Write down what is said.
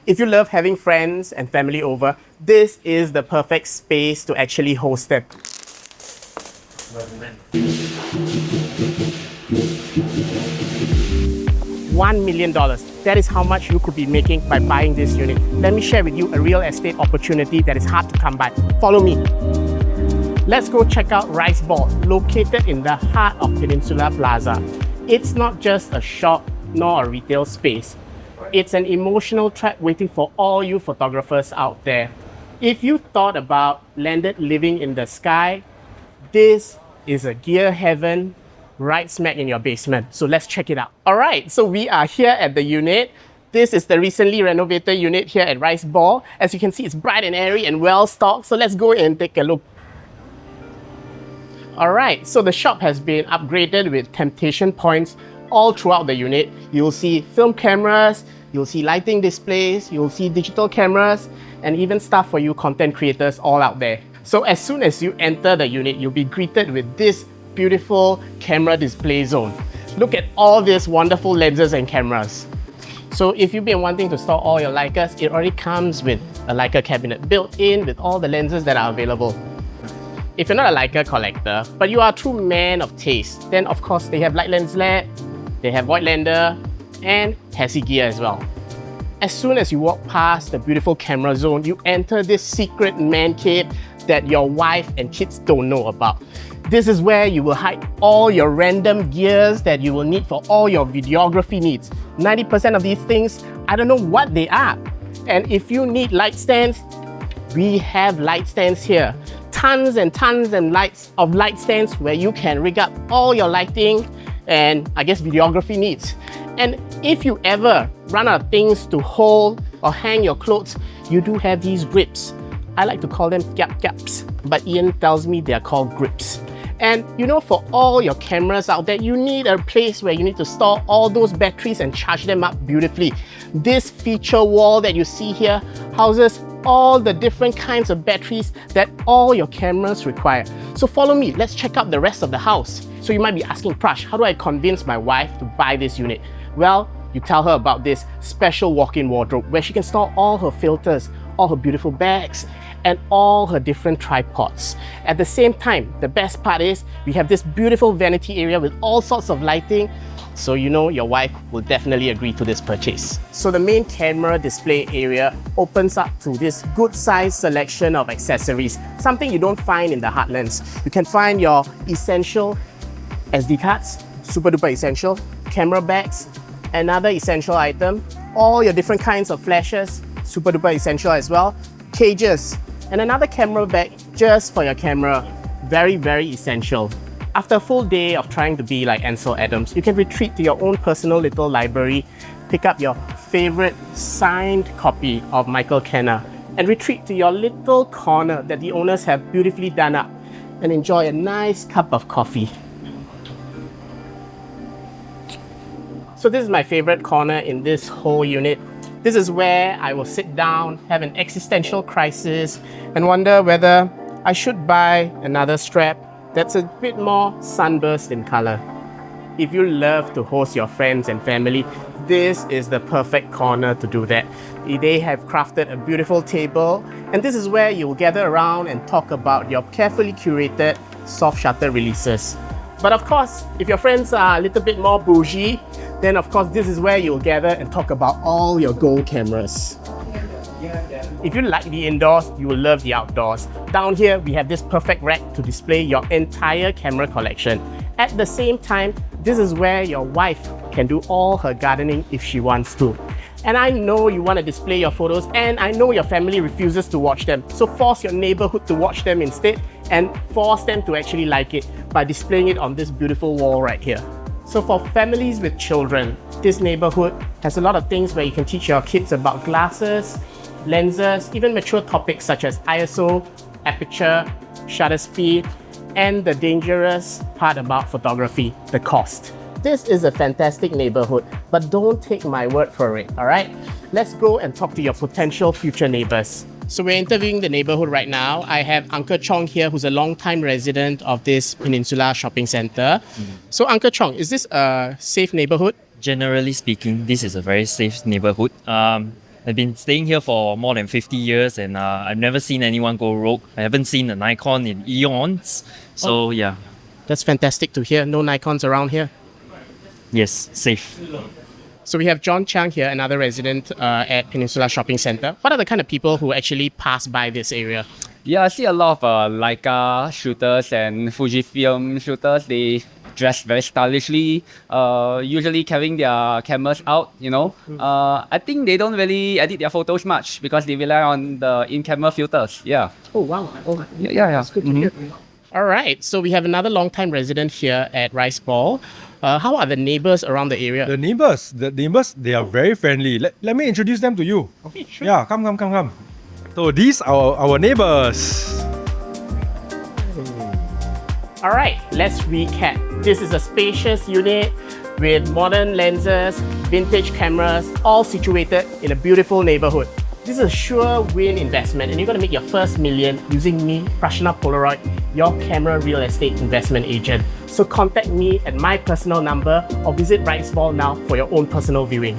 If you love having friends and family over, this is the perfect space to actually host them. $1 million. That is how much you could be making by buying this unit. Let me share with you a real estate opportunity that is hard to come by. Follow me. Let's go check out Riceball, located in the heart of Peninsula Plaza. It's not just a shop nor a retail space. It's an emotional trap waiting for all you photographers out there. If you thought about landed living in the sky, this is a gear heaven right smack in your basement. So let's check it out. All right, so we are here at the unit. This is the recently renovated unit here at Riceball. As you can see, it's bright and airy and well stocked. So let's go and take a look. All right, so the shop has been upgraded with temptation points all throughout the unit. You'll see film cameras, you'll see lighting displays, you'll see digital cameras, and even stuff for you content creators all out there. So as soon as you enter the unit, you'll be greeted with this beautiful camera display zone. Look at all these wonderful lenses and cameras. So if you've been wanting to store all your Leicas, it already comes with a Leica cabinet built in with all the lenses that are available. If you're not a Leica collector, but you are a true man of taste, then of course they have light lens LED, they have Voigtlander, and Hesi gear as well. As soon as you walk past the beautiful camera zone, you enter this secret man cave that your wife and kids don't know about. This is where you will hide all your random gears that you will need for all your videography needs. 90% of these things, I don't know what they are. And if you need light stands, we have light stands here. Tons and tons and light stands where you can rig up all your lighting and I guess videography needs. And if you ever run out of things to hold or hang your clothes, you do have these grips. I like to call them gaps, but Ian tells me they're called grips. And you know, for all your cameras out there, you need a place where you need to store all those batteries and charge them up beautifully. This feature wall that you see here houses all the different kinds of batteries that all your cameras require. So follow me, let's check out the rest of the house. So you might be asking, Prash, how do I convince my wife to buy this unit? Well, you tell her about this special walk-in wardrobe where she can store all her filters, all her beautiful bags, and all her different tripods. At the same time, the best part is we have this beautiful vanity area with all sorts of lighting, so you know your wife will definitely agree to this purchase. So the main camera display area opens up to this good sized selection of accessories, something you don't find in the Heartlands. You can find your essential SD cards, super duper essential, camera bags, another essential item, all your different kinds of flashes, super duper essential as well, cages, and another camera bag just for your camera, very, very essential. After a full day of trying to be like Ansel Adams, you can retreat to your own personal little library, pick up your favorite signed copy of Michael Kenner, and retreat to your little corner that the owners have beautifully done up, and enjoy a nice cup of coffee. So this is my favorite corner in this whole unit. This is where I will sit down, have an existential crisis, and wonder whether I should buy another strap that's a bit more sunburst in color. If you love to host your friends and family, this is the perfect corner to do that. They have crafted a beautiful table, and this is where you'll gather around and talk about your carefully curated soft shutter releases. But of course, if your friends are a little bit more bougie, then of course this is where you'll gather and talk about all your gold cameras. If you like the indoors, you will love the outdoors. Down here, we have this perfect rack to display your entire camera collection. At the same time, this is where your wife can do all her gardening if she wants to. And I know you want to display your photos, and I know your family refuses to watch them. So force your neighborhood to watch them instead, and force them to actually like it by displaying it on this beautiful wall right here. So for families with children, this neighborhood has a lot of things where you can teach your kids about glasses, lenses, even mature topics such as ISO, aperture, shutter speed, and the dangerous part about photography, the cost. This is a fantastic neighborhood, but don't take my word for it, all right? Let's go and talk to your potential future neighbors. So we're interviewing the neighborhood right now. I have Uncle Chong here, who's a long-time resident of this Peninsula shopping center. So Uncle Chong, is this a safe neighborhood? Generally speaking, this is a very safe neighborhood. I've been staying here for more than 50 years and I've never seen anyone go rogue. I haven't seen a Nikon in eons. So yeah, That's fantastic to hear. No Nikons around here. yes, safe. So we have John Chang here, another resident at Peninsula Shopping Centre. What are the kind of people who actually pass by this area? Yeah, I see a lot of Leica shooters and Fujifilm shooters. They dress very stylishly, usually carrying their cameras out, you know. I think they don't really edit their photos much because they rely on the in-camera filters. Yeah. Oh, wow. Oh, Yeah. that's good to hear. All right, so we have another long-time resident here at Riceball. How are the neighbours around the area? The neighbors, they are very friendly. Let me introduce them to you. Okay, sure. Yeah, come. So these are our neighbors. All right, let's recap. This is a spacious unit with modern lenses, vintage cameras, all situated in a beautiful neighborhood. This is a sure win investment and you're going to make your first million using me, Prashanna Polaroid, your camera real estate investment agent. So contact me at my personal number or visit Riceball now for your own personal viewing.